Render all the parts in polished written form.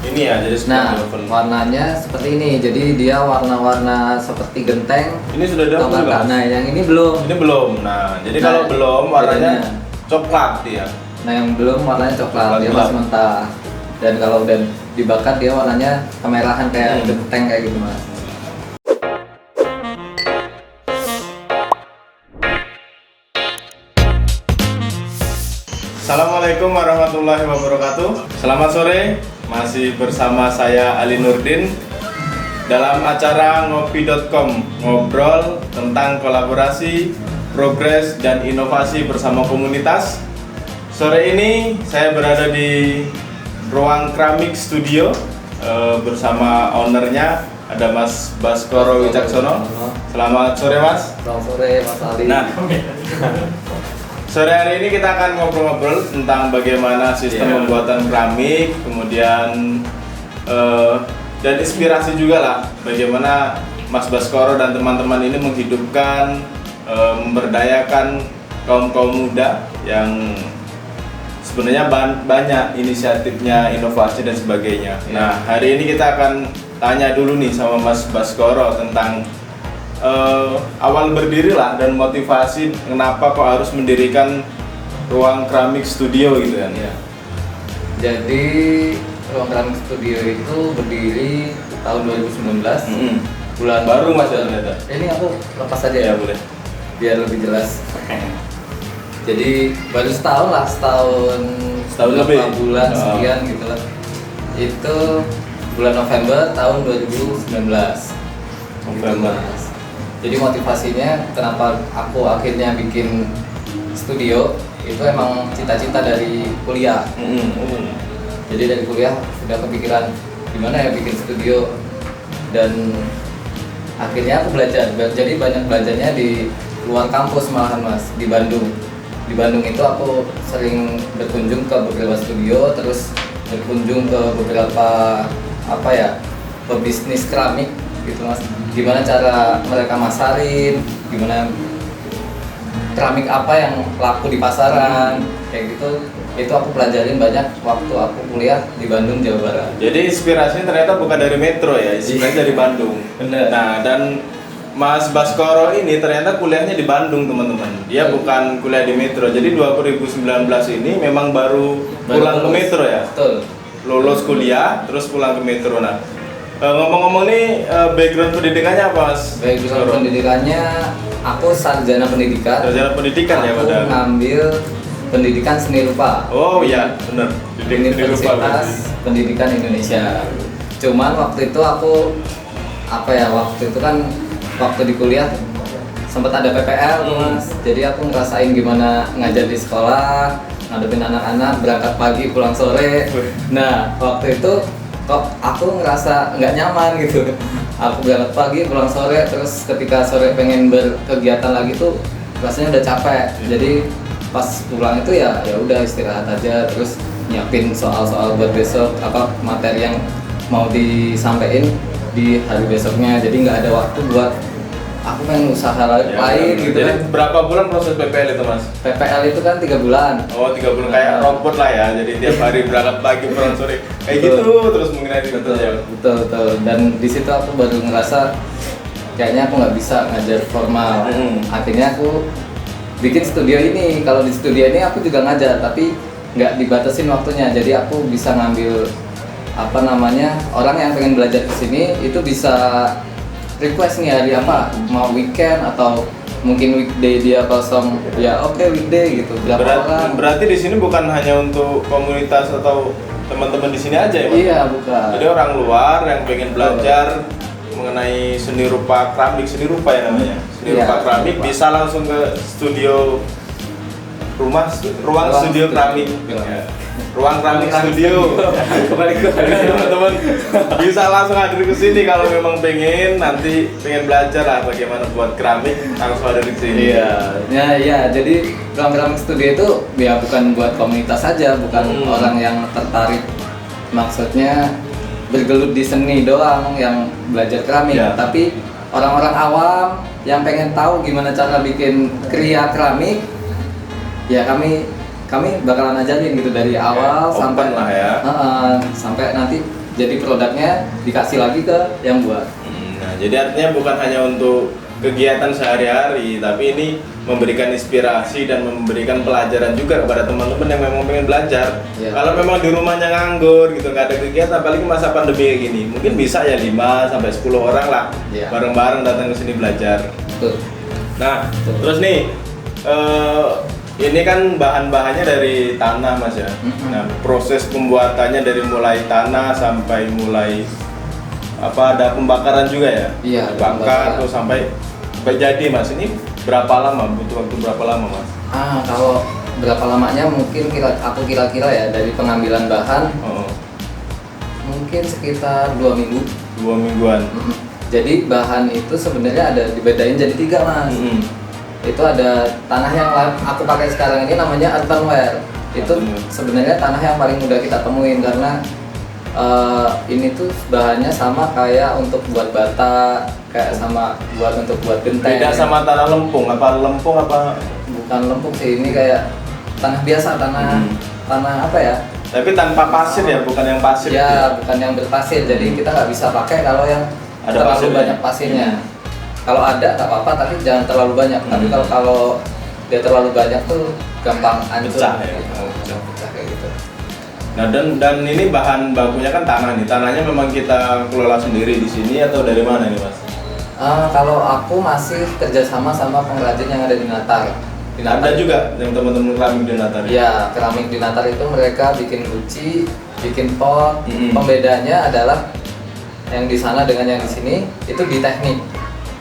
Ini ya, jadi Nah, seperti oven. warnanya seperti ini. Jadi dia warna-warna seperti genteng. Ini sudah ada Atau belum? enggak? Nah, yang ini belum. Ini belum. Nah, jadi Nah, kalau belum warnanya bedanya. coklat dia. Nah, yang belum warnanya coklat, Coklat dia gelap. masih mentah. Dan kalau udah dibakar dia warnanya kemerahan kayak Hmm. genteng kayak gitu, Mas. Assalamualaikum warahmatullahi wabarakatuh. Selamat sore, masih bersama saya Ali Nurdin dalam acara ngopi.com, ngobrol tentang kolaborasi, progres dan inovasi bersama komunitas. Sore ini saya berada di ruang Keramik Studio bersama ownernya ada Mas Baskoro Wicaksono. Selamat sore Mas. Selamat sore, Mas Ali. Nah, sore hari ini kita akan ngobrol-ngobrol tentang bagaimana sistem pembuatan keramik, kemudian dan inspirasi juga lah bagaimana Mas Baskoro dan teman-teman ini menghidupkan, memberdayakan kaum muda yang sebenarnya banyak inisiatifnya, inovasi dan sebagainya. Nah, hari ini kita akan tanya dulu nih sama Mas Baskoro tentang awal berdiri lah dan motivasi kenapa kok harus mendirikan ruang keramik studio gitu kan ya. Jadi ruang keramik studio itu berdiri tahun 2019. Bulan Baru Mas ya ternyata. Ini aku lepas aja Ya ya, boleh. biar lebih jelas. Jadi baru setahun lah, setahun lebih. beberapa bulan Oh. sekian gitu lah. Itu bulan November tahun 2019. November. Mas. Jadi motivasinya kenapa aku akhirnya bikin studio itu emang cita-cita dari kuliah. Jadi dari kuliah sudah kepikiran gimana ya bikin studio, dan akhirnya aku belajar. Jadi banyak belajarnya di luar kampus malahan Mas, di Bandung. Di Bandung itu aku sering berkunjung ke beberapa studio, terus berkunjung ke beberapa pebisnis keramik gitu Mas. Gimana cara mereka masarin, gimana keramik apa yang laku di pasaran, kayak gitu. Itu aku pelajarin banyak waktu aku kuliah di Bandung, Jawa Barat. Jadi inspirasinya ternyata bukan dari Metro ya, inspirasinya dari Bandung. Bener. Nah, dan Mas Baskoro ini ternyata kuliahnya di Bandung teman-teman. Dia bukan kuliah di Metro. Jadi 2019 ini memang baru pulang ke lulus. Metro ya. Betul. Lulus kuliah terus pulang ke Metro. Nah, ngomong-ngomong nih background pendidikannya apa Mas? Background Baskoro? pendidikannya, aku sarjana pendidikan. Sarjana pendidikan ya Aku padahal. ngambil pendidikan seni rupa. Oh iya, benar. Universitas Pendidikan Indonesia. Cuman waktu itu aku waktu itu kan waktu di kuliah sempat ada PPL tuh Mas. Jadi aku ngerasain gimana ngajar di sekolah, ngadepin anak-anak, berangkat pagi pulang sore. Nah, waktu itu kok aku ngerasa nggak nyaman gitu. Aku berangkat pagi pulang sore, terus ketika sore pengen berkegiatan lagi tuh rasanya udah capek. Jadi pas pulang itu ya udah istirahat aja, terus nyiapin soal-soal buat besok, materi yang mau disampaikan di hari besoknya. Jadi nggak ada waktu buat aku pengen usaha lain gitu Jadi kan. berapa bulan proses PPL itu Mas? PPL itu kan 3 bulan. Oh 3 bulan kayak robot lah ya. Jadi tiap hari berangkat pagi pulang sore kayak Betul. gitu terus mungkin hari Betul, ya. betul. Dan di situ aku baru ngerasa kayaknya aku nggak bisa ngajar formal. Akhirnya aku bikin studio ini. Kalau di studio ini aku juga ngajar, tapi nggak dibatasin waktunya. Jadi aku bisa ngambil orang yang pengen belajar ke sini itu bisa request nih hari apa, mau weekend atau mungkin weekday dia kosong, ya oke, weekday gitu. Berapa orang? Berarti di sini bukan hanya untuk komunitas atau teman-teman di sini aja ya Mas? Iya, bukan. Jadi orang luar yang pengen belajar mengenai seni rupa keramik, seni rupa ya namanya. Seni Iya, rupa keramik rupa. bisa langsung ke studio ruang studio keramik. Ya. Ruang keramik studio. Kembali ke Teman-teman bisa langsung hadir ke sini kalau memang pengen belajar lah bagaimana buat keramik, langsung hadir di sini. Iya. Jadi ruang keramik studio itu ya bukan buat komunitas saja, bukan orang yang tertarik, maksudnya bergelut di seni doang yang belajar keramik, Ya. tapi orang-orang awam yang pengen tahu gimana cara bikin kriya keramik, ya kami kami bakalan ajarin gitu dari awal sampai lah ya. Sampai nanti jadi produknya dikasih lagi ke yang buat. Nah, jadi artinya bukan hanya untuk kegiatan sehari-hari, tapi ini memberikan inspirasi dan memberikan pelajaran juga kepada teman-teman yang memang pengen belajar. Iya. Kalau memang di rumahnya nganggur gitu, nggak ada kegiatan, apalagi masa pandemi kayak gini, mungkin bisa ya 5 sampai 10 orang lah, Iya. bareng-bareng datang ke sini belajar. Betul. Nah, Betul. terus nih, ini kan bahan-bahannya dari tanah Mas ya. Nah, proses pembuatannya dari mulai tanah sampai mulai ada pembakaran juga ya? Iya, ada Bakar pembakaran. terus sampai jadi Mas. Ini berapa lama? Butuh waktu berapa lama Mas? Kalau berapa lamanya mungkin aku kira-kira ya dari pengambilan bahan Oh, mungkin sekitar 2 minggu. 2 mingguan. Jadi bahan itu sebenarnya ada dibedain jadi 3 Mas. Itu ada tanah yang aku pakai sekarang ini namanya earthenware. Itu sebenarnya tanah yang paling mudah kita temuin karena ini tuh bahannya sama kayak untuk buat bata, kayak sama untuk buat genteng. Beda sama tanah lempung apa? Bukan lempung sih, ini kayak tanah biasa, tanah apa ya? Tapi tanpa pasir ya, bukan yang pasir. Ya, bukan yang berpasir. Jadi kita nggak bisa pakai kalau yang Ada terlalu pasirnya. banyak pasirnya. Kalau ada nggak apa-apa, tapi jangan terlalu banyak. Tapi kalau dia terlalu banyak tuh gampang hancur. Pecah ya? Pecah kayak gitu. Nah, dan ini bahan bakunya kan tanah nih. Tanahnya memang kita kelola sendiri di sini atau dari mana nih Mas? Kalau aku masih kerjasama sama pengrajin yang ada di Natar. Ada juga yang teman-teman keramik di Natar. Iya, keramik di Natar itu mereka bikin guci, bikin pot. Mm-mm. Pembedanya adalah yang di sana dengan yang di sini itu di teknik.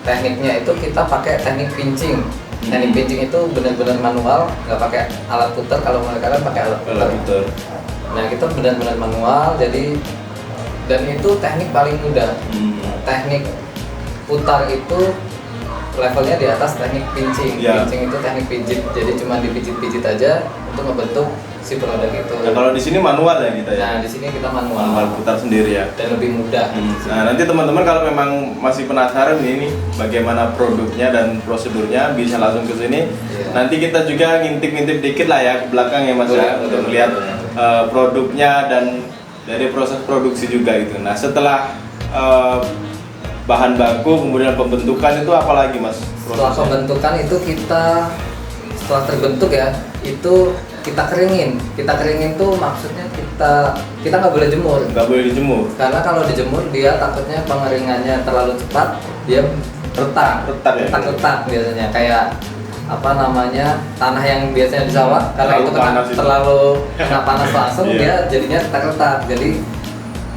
Tekniknya itu kita pakai teknik pinching. Teknik pinching itu benar-benar manual, nggak pakai alat puter. Kalau mereka kan pakai alat puter. Betul. Nah, kita benar-benar manual. Jadi dan itu teknik paling mudah. Teknik putar itu levelnya di atas teknik pinching. Ya. Pinching itu teknik pijit, jadi cuma dipijit-pijit aja untuk ngebentuk si produk itu. Nah, kalau di sini manual ya kita ya. Nah, di sini kita Manual manual putar sendiri ya. dan lebih mudah. Nah, nanti teman-teman kalau memang masih penasaran nih, ini bagaimana produknya dan prosedurnya, bisa langsung ke sini. Iya. Nanti kita juga ngintip-ngintip dikit lah ya ke belakang ya Mas ya, Boleh, untuk boleh, melihat boleh. produknya dan dari proses produksi juga gitu. Nah, setelah bahan baku kemudian pembentukan itu apa lagi Mas? Setelah prosesnya? pembentukan itu setelah terbentuk ya, itu kita keringin. Kita keringin tuh maksudnya kita nggak boleh jemur. Nggak boleh dijemur. Karena kalau dijemur dia takutnya pengeringannya terlalu cepat, dia retak Ya? retak biasanya kayak apa namanya tanah yang biasanya di sawah karena Terlalu itu kena panas itu. terlalu kena panas langsung Iya. dia jadinya retak-retak. Jadi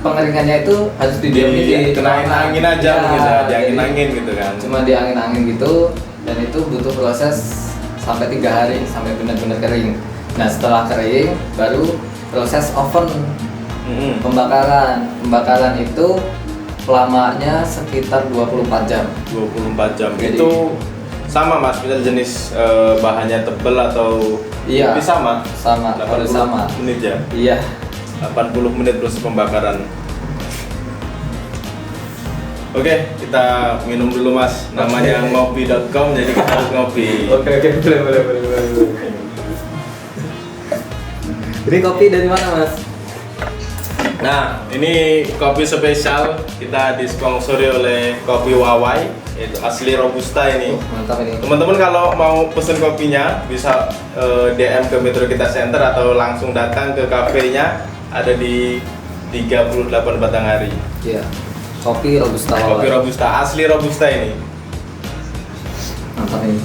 pengeringannya itu harus didiamin di kenain angin aja Ya, mungkin ya, di jadi angin-angin gitu kan. cuma di angin-angin gitu, dan itu butuh proses sampai 3 hari sampai benar-benar kering. Nah, setelah kering baru proses oven pembakaran itu lamanya sekitar 24 jam. 24 jam. Jadi- Itu sama Mas, kita jenis bahannya tebel atau Iya. ini sama? Sama, harus 80 sama. menit ya. Iya. 80 menit proses pembakaran. Oke, kita minum dulu Mas. Namanya ngopi.com, jadi kita harus ngopi. Oke, boleh. Ini kopi dari mana, Mas? Nah, ini kopi spesial kita disponsori oleh Kopi Wawai, itu asli Robusta ini. Mantap ini. Teman-teman kalau mau pesen kopinya bisa DM ke Metro Kita Center atau langsung datang ke kafenya, ada di 38 Batanghari. Iya. Kopi Robusta. Kopi Robusta, asli Robusta ini. Mantap ini.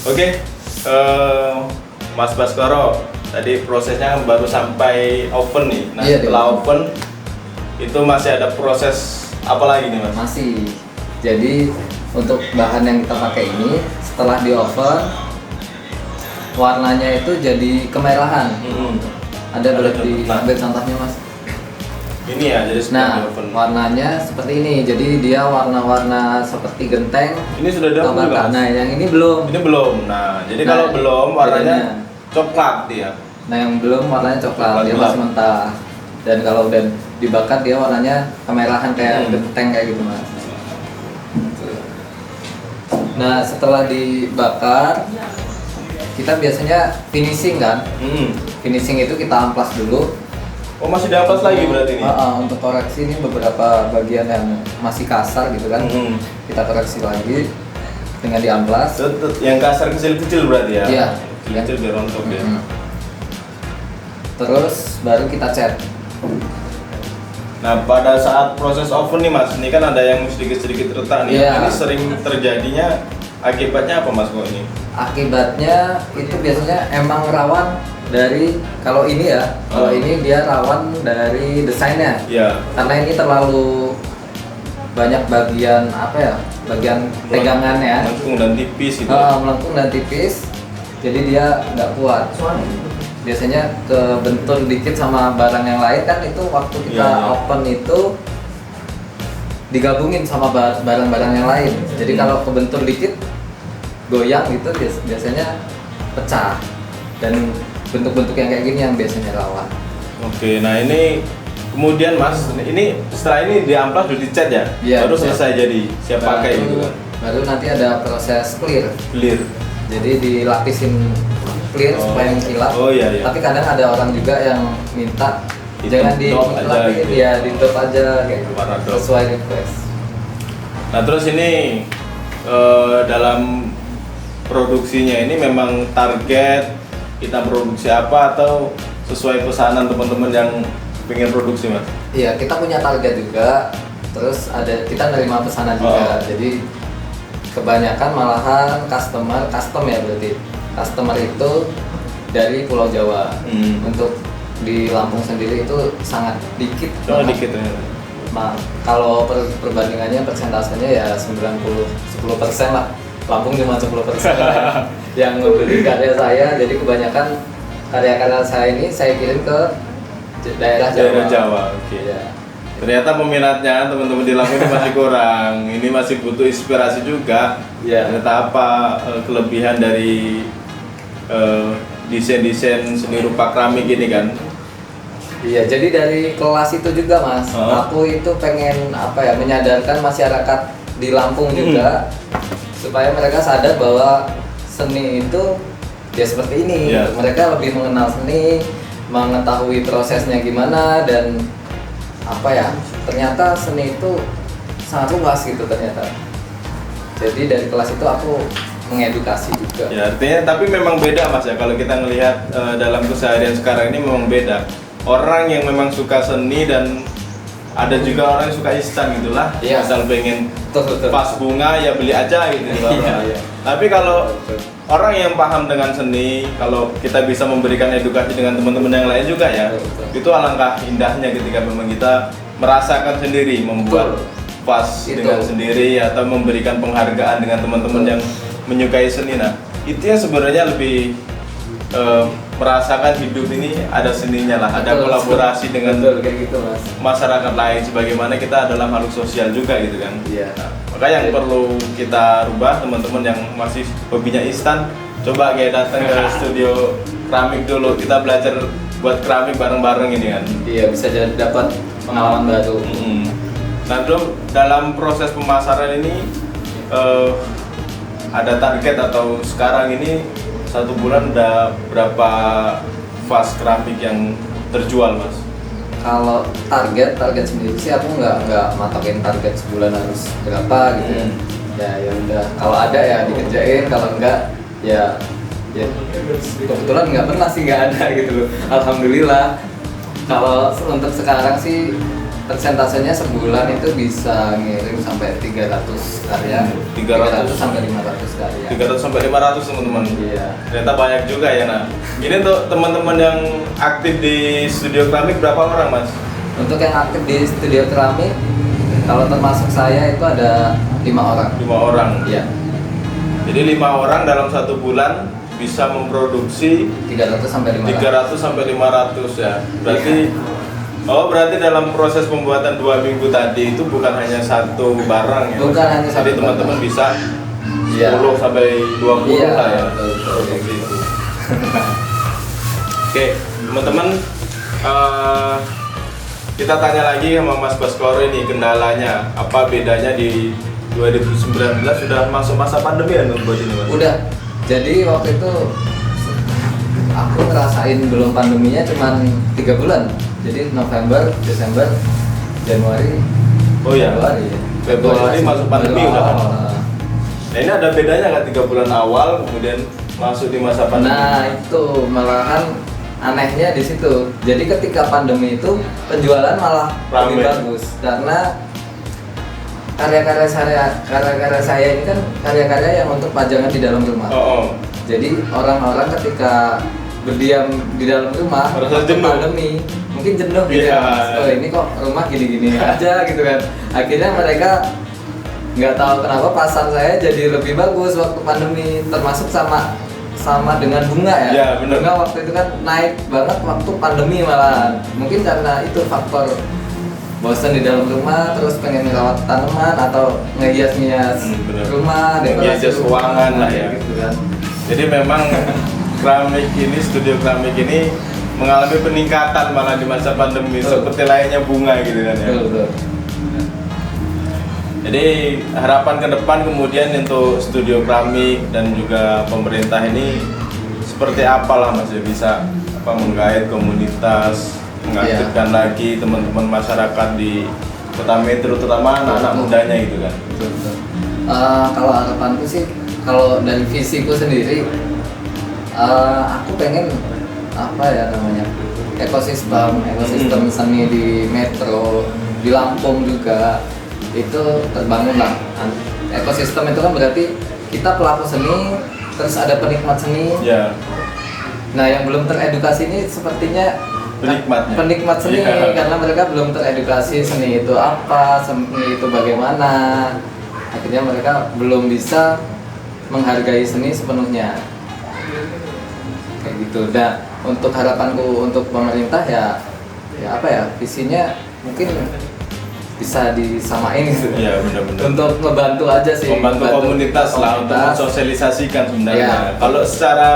Oke, Mas Baskoro, tadi prosesnya baru sampai oven nih. Nah, Iya, setelah di oven itu masih ada proses apa lagi nih Mas? Masih. Jadi untuk bahan yang kita pakai ini setelah di oven warnanya itu jadi kemerahan. Ada boleh diambil contohnya, Mas? Ini ya, jadi setelah Nah, di oven. warnanya seperti ini. Jadi dia warna-warna seperti genteng. Ini sudah ada Tambah- Mas? Nah, yang ini belum. Ini belum. Nah, jadi Nah, kalau belum warnanya bedanya. coklat dia. Nah, yang belum warnanya coklat, Coklat dia gelap. masih mentah. Dan kalau udah dibakar dia warnanya kemerahan kayak Hmm. genteng kayak gitu, Mas. Nah, setelah dibakar kita biasanya finishing kan. Finishing itu kita amplas dulu. Oh, masih dapat lagi berarti ini? Untuk koreksi ini beberapa bagian yang masih kasar gitu kan. Kita koreksi lagi dengan diamplas. Yang kasar kecil-kecil berarti ya? Iya. Kecil-kecil biar rontok ya. Terus baru kita cat. Nah, pada saat proses oven nih Mas, ini kan ada yang sedikit-sedikit retak nih. Iya. Ini sering terjadinya akibatnya apa Mas kok ini? Akibatnya itu biasanya emang rawan dari kalau ini ya, kalau ini dia rawan dari desainnya. Iya. Karena ini terlalu banyak bagian apa ya? Bagian pegangannya. Melengkung dan tipis gitu. Melengkung dan tipis. Jadi dia nggak kuat. Biasanya kebentur dikit sama barang yang lain kan itu waktu kita open itu digabungin sama barang-barang yang lain. Jadi kalau kebentur dikit goyang gitu biasanya pecah. Dan bentuk-bentuk yang kayak gini yang biasanya rawan. Oke, nah ini kemudian Mas, ini setelah ini diamplas udah dicat ya? Iya, baru selesai jadi siap pakai gitu kan? Baru nanti ada proses clear. Clear. Jadi dilapisin clear supaya mengkilap. Oh iya. Tapi kadang ada orang juga yang minta jangan aja gitu. Ya di top aja kayak gitu. Sesuai request. Nah terus ini dalam produksinya ini memang target kita produksi apa atau sesuai pesanan teman-teman yang pengen produksi Mas? Iya, kita punya target juga. Terus kita nerima pesanan juga. Jadi kebanyakan malahan custom ya berarti. Customer itu dari Pulau Jawa. Untuk di Lampung sendiri itu sangat dikit. Dikit ya. Kalau perbandingannya persentasenya ya 10% lah. Lampung cuma 10% yang membeli karya saya. Jadi kebanyakan karya-karya saya ini saya kirim ke daerah Jawa. Oke. Ya. Ternyata peminatnya teman-teman di Lampung ini masih kurang. Ini masih butuh inspirasi juga. Ternyata apa kelebihan dari desain-desain seni rupa keramik ini kan? Iya, jadi dari kelas itu juga Mas, aku itu pengen menyadarkan masyarakat di Lampung juga supaya mereka sadar bahwa seni itu ya seperti ini. Mereka lebih mengenal seni, mengetahui prosesnya gimana dan ternyata seni itu sangat luas gitu ternyata. Jadi dari kelas itu aku mengedukasi juga. Ya artinya tapi memang beda Mas ya kalau kita ngelihat dalam keseharian sekarang ini memang beda. Orang yang memang suka seni dan ada juga orang yang suka instan gitulah. Asal pengen pas bunga ya beli aja gitu. Tapi kalau orang yang paham dengan seni, kalau kita bisa memberikan edukasi dengan teman-teman yang lain juga ya, itu alangkah indahnya ketika memang kita merasakan sendiri, membuat pas dengan sendiri atau memberikan penghargaan dengan teman-teman yang menyukai seni. Nah, itu yang sebenarnya lebih merasakan hidup ini ada seninya lah, ada kolaborasi dengan kayak gitu, Mas. Masyarakat lain sebagaimana kita adalah makhluk sosial juga gitu kan. Nah, maka yang perlu kita rubah teman-teman yang masih hobinya instan, coba kayak datang ke studio keramik dulu, kita belajar buat keramik bareng-bareng ini kan. Iya, bisa dapat pengalaman baru. Nah, dalam proses pemasaran ini ada target atau sekarang ini satu bulan udah berapa vas keramik yang terjual, Mas? Kalau target sendiri sih aku nggak matokin target sebulan harus berapa gitu. Ya udah, kalau ada ya dikerjain, kalau enggak ya kebetulan nggak pernah sih nggak ada gitu loh. Alhamdulillah. Kalau untuk sekarang sih persentasenya sebulan itu bisa ngirim sampai 300 karya. 300 sampai 500 karya. 300 sampai 500 teman-teman. Iya. Ternyata banyak juga ya. Nah, ini untuk teman-teman yang aktif di studio keramik berapa orang, Mas? Untuk yang aktif di studio keramik, kalau termasuk saya itu ada 5 orang. 5 orang. Iya. Jadi 5 orang dalam satu bulan bisa memproduksi 300 sampai 500. 300 sampai 500 ya. Berarti dalam proses pembuatan 2 minggu tadi itu bukan hanya satu barang ya. Bukan hanya satu. Jadi teman-teman bisa 10 sampai 20 lah ya. Gitu. Oke, teman-teman, kita tanya lagi sama Mas Baskoro ini kendalanya. Apa bedanya di 2019 sudah masuk masa pandemi ya buat ini, Mas? Udah. Jadi waktu itu aku ngerasain belum pandeminya cuman 3 bulan. Jadi November, Desember, Januari, Oh ya, Februari masuk pandemi udah kan? Nah ini ada bedanya nggak 3 bulan awal kemudian masuk di masa pandemi? Nah itu malahan anehnya di situ. Jadi ketika pandemi itu penjualan malah lebih bagus karena karya-karya saya ini kan karya-karya yang untuk pajangan di dalam rumah. Jadi orang-orang ketika berdiam di dalam rumah waktu pandemi mungkin jenuh gitu ya. Oh ini kok rumah gini-gini aja gitu kan. Akhirnya mereka nggak tahu kenapa pasar saya jadi lebih bagus waktu pandemi, termasuk sama dengan bunga ya. Ya bener. Bunga waktu itu kan naik banget waktu pandemi malahan. Mungkin karena itu faktor bosan di dalam rumah, terus pengen ngerawat tanaman atau ngehias-hias rumah, ngehias ruangan lah ya. Gitu kan. Jadi memang keramik ini, studio keramik ini mengalami peningkatan malah di masa pandemi, seperti layaknya bunga gitu kan ya. Betul. Jadi harapan ke depan kemudian untuk studio keramik dan juga pemerintah ini seperti apalah Mas ya, bisa menggait komunitas, mengaktifkan lagi teman-teman masyarakat di Kota Metro, terutama anak-anak mudanya gitu kan. Betul. Kalau harapanku sih, kalau dari visiku sendiri, aku pengen ekosistem seni di Metro, di Lampung juga itu terbangun lah. Ekosistem itu kan berarti kita pelaku seni, terus ada penikmat seni. Ya. Nah yang belum teredukasi ini sepertinya penikmat seni karena mereka belum teredukasi seni itu apa, seni itu bagaimana. Akhirnya mereka belum bisa menghargai seni sepenuhnya. Kayak gitu. Dan untuk harapanku untuk pemerintah ya visinya mungkin bisa disamain gitu. Iya benar-benar. Untuk ngebantu aja sih. Membantu komunitas lah untuk mensosialisasikan sebenarnya. Ya. Kalau secara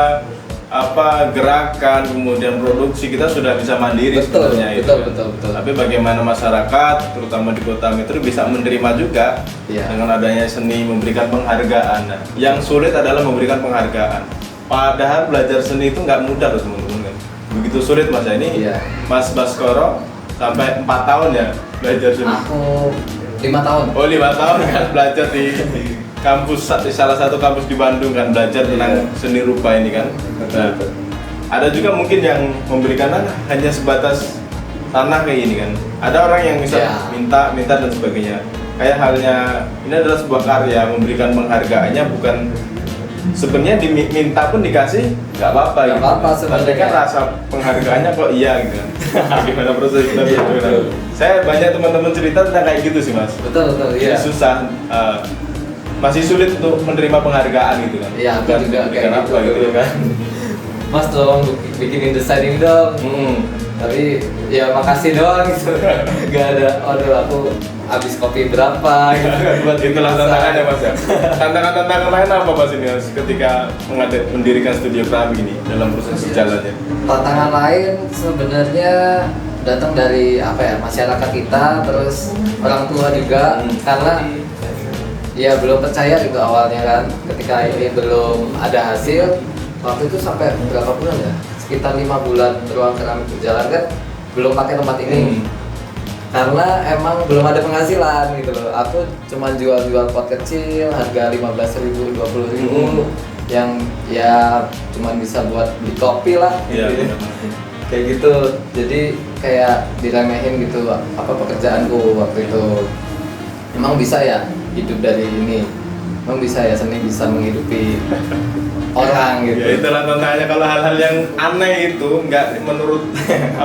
gerakan kemudian produksi kita sudah bisa mandiri sebenarnya itu. Betul. Tapi bagaimana masyarakat terutama di Kota Metro bisa menerima juga dengan adanya seni, memberikan penghargaan. Nah, yang sulit adalah memberikan penghargaan. Padahal belajar seni itu nggak mudah loh teman-teman kan. Begitu sulit Mas ini. Mas Baskoro sampai 4 tahun ya belajar seni. Aku 5 tahun. Oh 5 tahun kan belajar di kampus, di salah satu kampus di Bandung kan, belajar tentang seni rupa ini kan. Nah, ada juga mungkin yang memberikan hanya sebatas tanah kayak ini kan. Ada orang yang bisa minta dan sebagainya. Kayak halnya ini adalah sebuah karya, memberikan penghargaannya bukan sebenarnya diminta pun dikasih nggak apa-apa gitu. Tapi kan rasa penghargaannya kok iya gitu kan. Gimana proses kita gitu. Saya banyak teman-teman cerita tentang kayak gitu sih Mas. Betul iya. Susah. Masih sulit untuk menerima penghargaan gitu kan. Iya, aku juga kayak gitu kan. Mas tolong bikinin desain ini dong. Tapi ya makasih doang gitu. Gak ada order aku habis kopi berapa gitu. Buat itulah tantangannya Mas ya. Tantangan lain apa Mas ini Mas ketika mendirikan studio keramik ini dalam proses jalannya? Tantangan lain sebenarnya datang dari masyarakat kita, terus orang tua juga karena ya belum percaya gitu awalnya kan, ketika ini belum ada hasil. Waktu itu sampai berapa bulan ya? Sekitar 5 bulan ruang keramik berjalan kan belum pakai tempat ini. Karena emang belum ada penghasilan gitu loh. Aku cuma jual-jual pot kecil harga 15.000, 20.000 yang ya cuma bisa buat beli kopi lah gitu. Kayak gitu. Jadi kayak diremehin gitu pekerjaanku waktu itu. Emang bisa ya hidup dari ini, emang bisa ya seni bisa menghidupi orang gitu. Ya itulah tantangannya kalau hal-hal yang aneh itu nggak menurut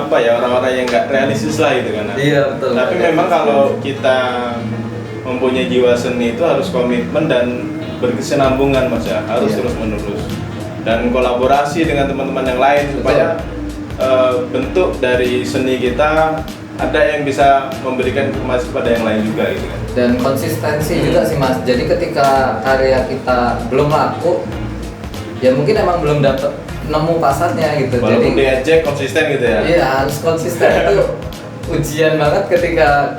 orang-orang yang nggak realistis lah gitu kan. Iya betul. Tapi memang kalau kita mempunyai jiwa seni itu harus komitmen dan berkesinambungan Mas ya, harus terus menerus dan kolaborasi dengan teman-teman yang lain supaya bentuk dari seni kita ada yang bisa memberikan informasi pada yang lain juga gitu kan. Dan konsistensi juga sih Mas. Jadi ketika karya kita belum laku, ya mungkin emang belum dapet nemu pasarnya gitu. Walaupun jadi diajak konsisten gitu ya. Iya harus konsisten. Itu ujian banget ketika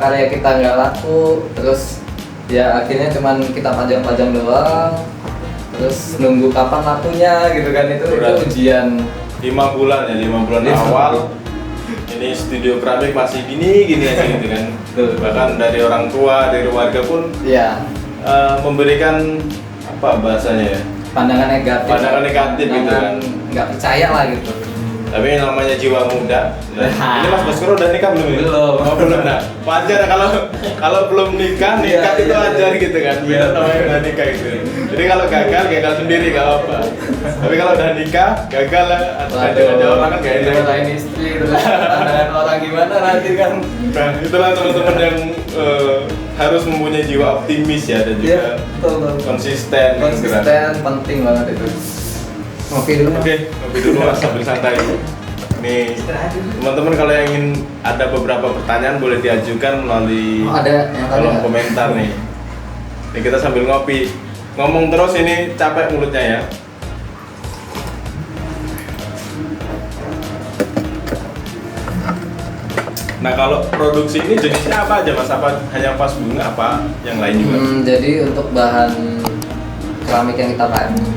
karya kita nggak laku, terus ya akhirnya cuman kita pajang-pajang doang, terus nunggu kapan lakunya gitu kan, itu ujian 5 bulan ya, 5 bulan awal ini studio keramik masih gini aja gitu kan. Bahkan dari orang tua, dari warga pun ya memberikan apa bahasanya ya, pandangan negatif gitu kan, nggak percaya lah gitu. tapi namanya jiwa muda. Ini Mas Baskoro udah nikah belum? Belum. Oh, belum. Nah, wajar kalau belum nikah itu wajar gitu kan. Beda namanya udah nikah gitu. Jadi kalau gagal sendiri gak apa. Tapi kalau udah nikah, gagal ada orang kan gak enak. Lain istri itu pandangan orang gimana nanti kan. Nah, itulah teman-teman yang harus mempunyai jiwa optimis ya, dan juga konsisten penting banget itu. Ngopi dulu. Oke, ngopi dulu Mas sambil santai. Nih, teman-teman kalau yang ingin ada beberapa pertanyaan boleh diajukan melalui kolom komentar nih. Nih kita sambil ngopi. Ngomong terus ini capek mulutnya ya. Nah, kalau produksi ini jenisnya apa aja Mas? Apa hanya vas bunga, apa yang lain juga? Jadi untuk bahan keramik yang kita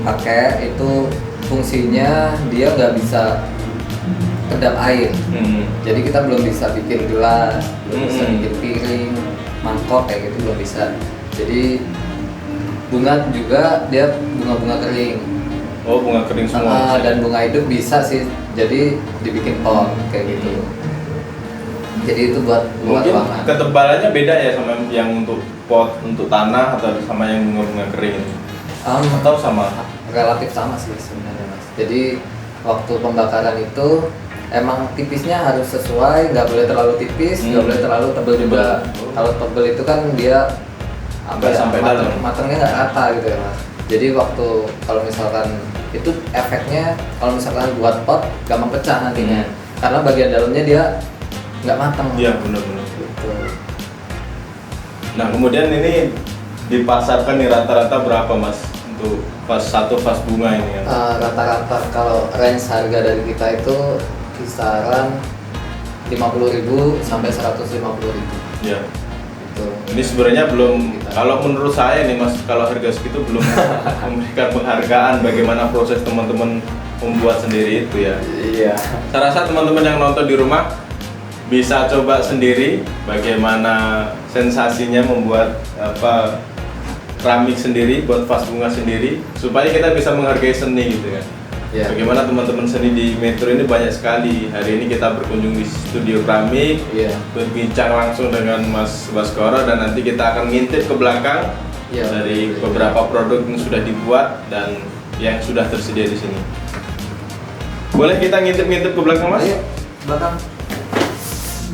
pakai itu fungsinya dia nggak bisa kedap air. Jadi kita belum bisa bikin gelas, belum bisa bikin piring, mangkok kayak gitu, belum bisa. Jadi bunga juga dia bunga-bunga kering. Oh, bunga kering semua. Dan bunga hidup bisa sih, jadi dibikin pot kayak gitu. Jadi itu buat ruangan. Ketebalannya beda ya sama yang untuk pot, untuk tanah, atau sama yang bunga-bunga kering? Atau sama? Relatif sama sih sebenarnya Mas. Jadi waktu pembakaran itu emang tipisnya harus sesuai, nggak boleh terlalu tipis, nggak boleh terlalu tebal juga. Kalau tebal itu kan dia sampai dalam, matangnya nggak rata gitu ya Mas. Jadi waktu kalau misalkan itu efeknya kalau misalkan buat pot gampang pecah nantinya, karena bagian dalamnya dia nggak matang. Iya benar-benar. Gitu. Nah kemudian ini dipasarkan nih rata-rata berapa Mas untuk satu vas bunga ini ya? Rata-rata kalau range harga dari kita itu kisaran 50.000 sampai 150.000. Ya. Gitu. Ini sebenarnya belum, kalau menurut saya nih Mas, kalau harga segitu belum memberikan penghargaan bagaimana proses teman-teman membuat sendiri itu ya. Iya. Saya rasa teman-teman yang nonton di rumah bisa coba sendiri bagaimana sensasinya membuat keramik sendiri, buat vas bunga sendiri, supaya kita bisa menghargai seni gitu kan. Yeah. Bagaimana teman-teman seni di Metro ini banyak sekali. Hari ini kita berkunjung di studio keramik, berbincang langsung dengan Mas Baskoro, dan nanti kita akan ngintip ke belakang dari beberapa produk yang sudah dibuat dan yang sudah tersedia di sini. Boleh kita ngintip-ngintip ke belakang Mas? Ayo, belakang.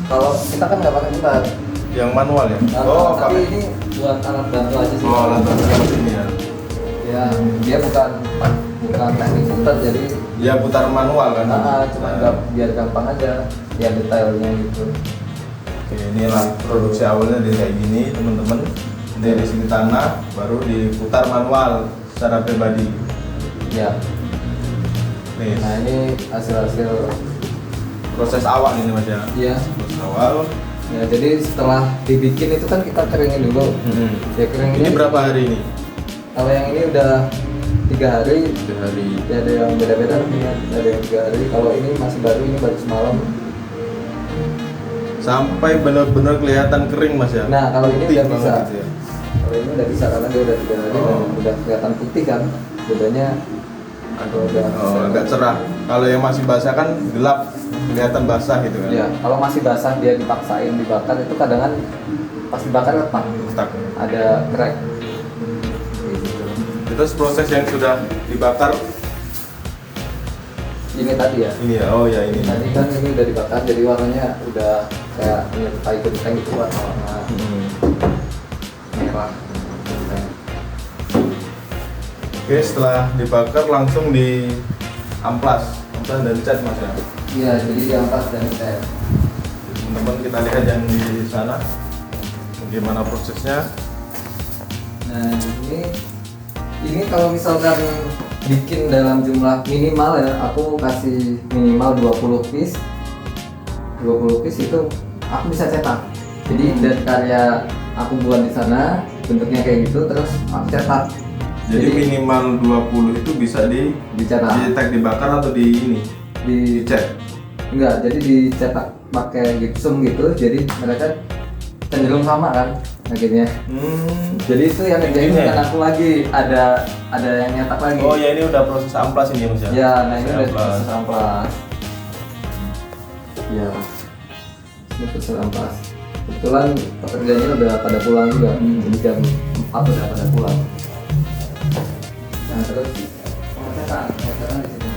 Kalau kita kan nggak pakai putar. Yang manual ya? Tapi ini buat alat bantu aja sih. Alat bantu ini ya? Ya, dia bukan teknik putar, jadi ya putar manual kan? Cuma biar gampang aja, ya detailnya gitu. Oke, inilah produksi awalnya dari kayak gini teman-teman. Dari sini tanah, baru diputar manual secara pribadi. Ya. Nih. Nah ini hasil-hasil proses awal ini Mas ya? Iya. Proses awal. Ya, jadi setelah dibikin itu kan kita keringin dulu. Ya keringin. Ini berapa hari ini? Kalau yang ini udah 3 hari. 3 hari. Ya, ada yang beda-beda ya. Ada yang 3 hari. Kalau ini masih baru, ini baru semalam. Sampai benar-benar kelihatan kering Mas ya? Nah kalau ini udah bisa. Gitu ya? Kalau ini udah bisa karena dia udah 3 hari, udah kelihatan putih kan. Bedanya agak cerah. Kalau yang masih basah kan gelap, kelihatan basah gitu kan? Ya, kalau masih basah dia dipaksain dibakar itu kadang kan pas dibakar retak. Ada crack. Terus proses yang sudah dibakar ini tadi ya? Ini ya, oh ya ini. Tadi kan ini udah dibakar jadi warnanya udah kayak menyerupai genteng gitu, warna merah. Oke, setelah dibakar langsung di amplas dan cat Mas ya? Iya, jadi di amplas dan cat. Teman-teman kita lihat yang di sana bagaimana prosesnya. Nah ini kalau misalkan bikin dalam jumlah minimal ya, aku kasih minimal 20 piece. 20 piece itu aku bisa cetak. Jadi dari karya aku buat di sana bentuknya kayak gitu, terus aku cetak Jadi minimal 20 itu bisa dicetak, dibakar atau dicat? Enggak, jadi dicetak pakai gipsum gitu, jadi mereka cenderung sama kan akhirnya. Jadi itu yang ngerjain bukan aku lagi, ada yang nyetak lagi. Oh ya, ini udah proses amplas ini ya Mas ya? Ya, nah ini udah proses amplas. Ya, ini proses amplas. Kebetulan pekerjanya udah pada pulang juga, jadi jam 4 udah pada pulang. Nah terus pengecetan di sini.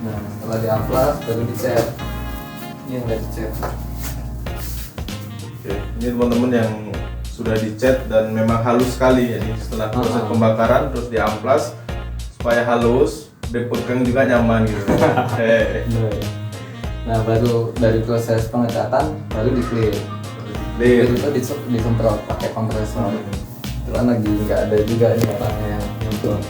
Nah setelah diamplas baru dicat. Ini yang udah dicat. Oke, ini teman-teman yang sudah dicat dan memang halus sekali. Jadi setelah proses pembakaran terus diamplas supaya halus, dipegang juga nyaman gitu. Nah baru dari proses pengecatan baru di clear. Itu disemprot pakai kompresor. Itu kan lagi nggak ada juga nih orangnya yang nyemprot.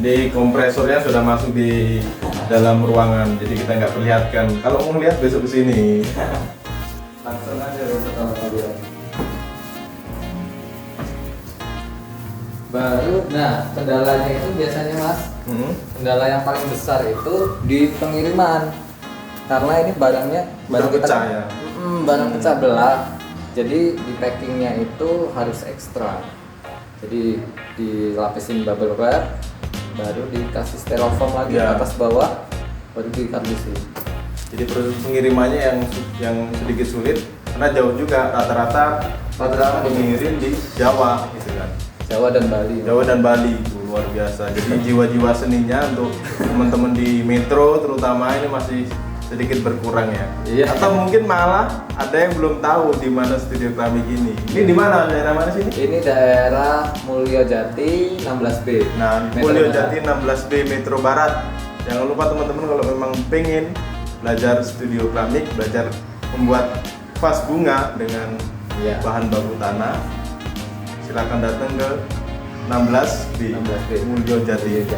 Jadi kompresornya sudah masuk di dalam ruangan, jadi kita nggak perlihatkan. Kalau mau lihat besok kesini. Langsung aja besok kalau kalian. Baru, nah kendalanya itu biasanya Mas, kendala yang paling besar itu di pengiriman. Karena ini barang Pecah ya. Barang pecah belah. Jadi di packingnya itu harus ekstra. Jadi dilapisin bubble wrap, baru dikasih styrofoam lagi atas bawah, baru dikardusin. Jadi proses pengirimannya yang sedikit sulit karena jauh juga, rata-rata mengirim di Jawa gitu kan. Jawa dan Bali itu luar biasa. Jadi jiwa-jiwa seninya untuk teman-teman di metro terutama ini masih sedikit berkurang ya. Iya. Atau mungkin malah ada yang belum tahu di mana studio keramik ini. Ini di mana? Daerah mana sini? Ini daerah Mulyojati 16B. Nah, Mulyojati 16B Metro Barat. Jangan lupa teman-teman kalau memang pengen belajar studio keramik, belajar membuat vas bunga dengan bahan baku tanah, silakan datang ke 16B Mulyojati.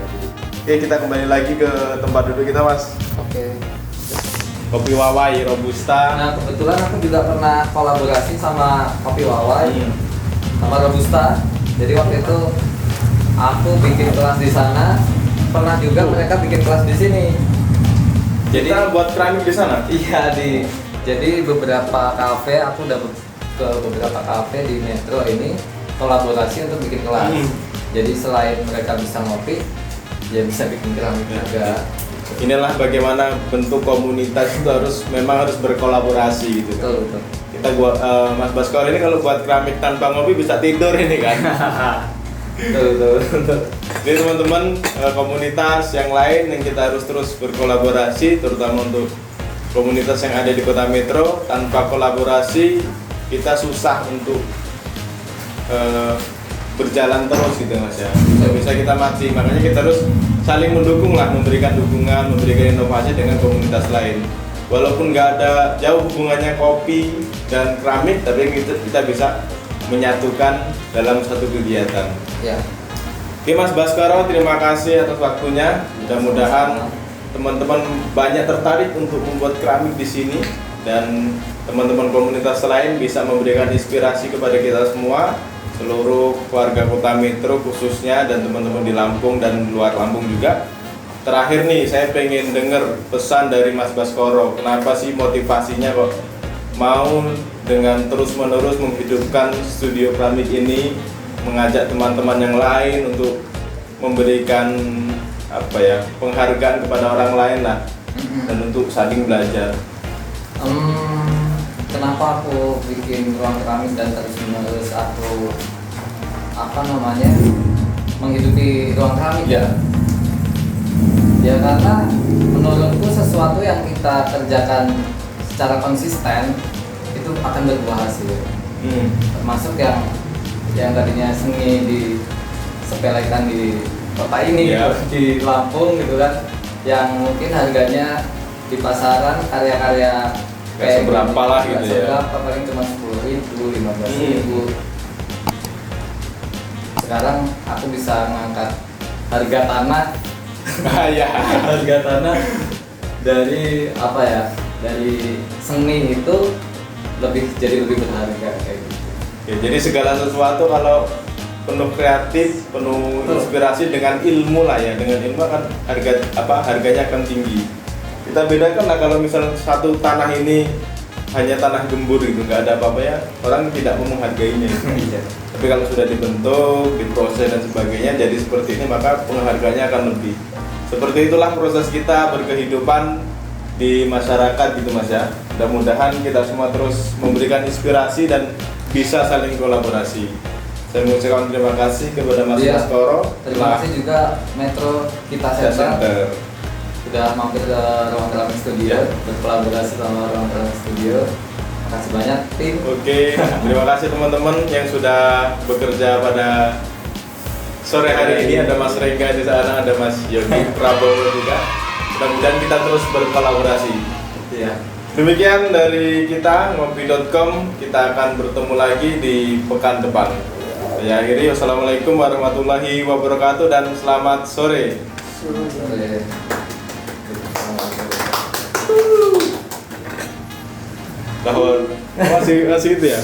Oke, kita kembali lagi ke tempat duduk kita, Mas. Oke. Kopi Wawai Robusta. Nah kebetulan aku juga pernah kolaborasi sama Kopi Wawai sama Robusta. Jadi waktu itu aku bikin kelas di sana, pernah juga mereka bikin kelas di sini. Jadi kita buat keramik di sana? Iya jadi beberapa kafe, aku udah ke beberapa kafe di Metro ini kolaborasi untuk bikin kelas. Jadi selain mereka bisa ngopi, ya bisa bikin keramik juga. Inilah bagaimana bentuk komunitas itu memang harus berkolaborasi gitu. Betul. Kita Mas Baskoro ini kalau buat keramik tanpa ngopi bisa tidur ini kan. Betul. Jadi teman-teman komunitas yang lain yang kita harus terus berkolaborasi, terutama untuk komunitas yang ada di Kota Metro. Tanpa kolaborasi kita susah untuk berjalan terus gitu Mas ya. Bisa kita mati, makanya kita harus saling mendukung lah, memberikan dukungan, memberikan inovasi dengan komunitas lain. Walaupun nggak ada jauh hubungannya kopi dan keramik, tapi kita bisa menyatukan dalam satu kegiatan. Ya. Oke Mas Baskoro, terima kasih atas waktunya. Mudah-mudahan teman-teman banyak tertarik untuk membuat keramik di sini dan teman-teman komunitas lain bisa memberikan inspirasi kepada kita semua, seluruh warga Kota Metro khususnya, dan teman-teman di Lampung dan luar Lampung juga. Terakhir nih, saya pengen dengar pesan dari Mas Baskoro. Kenapa sih motivasinya kok mau dengan terus-menerus menghidupkan studio keramik ini, mengajak teman-teman yang lain untuk memberikan penghargaan kepada orang lain lah, dan untuk saling belajar. Kenapa aku bikin ruang keramik dan terus-menerus aku menghidupi ruang keramik ya karena menurutku sesuatu yang kita kerjakan secara konsisten itu akan berbuah hasil. Termasuk yang tadinya seni disepelekan di kota ini gitu, di Lampung gitu kan, yang mungkin harganya di pasaran karya-karya kayak seberapa lah gitu ya. Paling cuma 10.000, 15.000. Sekarang aku bisa mengangkat harga tanah. Harga tanah dari dari seni itu jadi lebih berharga kayak gitu. Ya, jadi segala sesuatu kalau penuh kreatif, penuh inspirasi dengan ilmu lah ya, dengan ilmu kan harganya akan tinggi. Kita bedakan lah kalau misal satu tanah ini hanya tanah gembur gitu, nggak ada apa-apa ya, orang tidak mau menghargainya. Tapi kalau sudah dibentuk, diproses dan sebagainya jadi seperti ini, maka penghargaannya akan lebih. Seperti itulah proses kita berkehidupan di masyarakat gitu Mas ya. Mudah-mudahan kita semua terus memberikan inspirasi dan bisa saling kolaborasi. Saya mengucapkan terima kasih kepada Mas Baskoro. Terima kasih juga Metro Kita Center sudah mampir ke Ruang Keramik Studio, berkolaborasi sama Ruang Keramik Studio. Terima kasih banyak tim. Oke, terima kasih teman-teman yang sudah bekerja pada sore hari ini. Ada Mas Rengga di sana, ada Mas Yogi Prabowo juga. Mudah-mudahan kita terus berkolaborasi. Ya. Demikian dari kita ngopi.com, kita akan bertemu lagi di pekan depan. Saya akhiri, wassalamualaikum warahmatullahi wabarakatuh dan selamat sore. Tahun masih itu ya.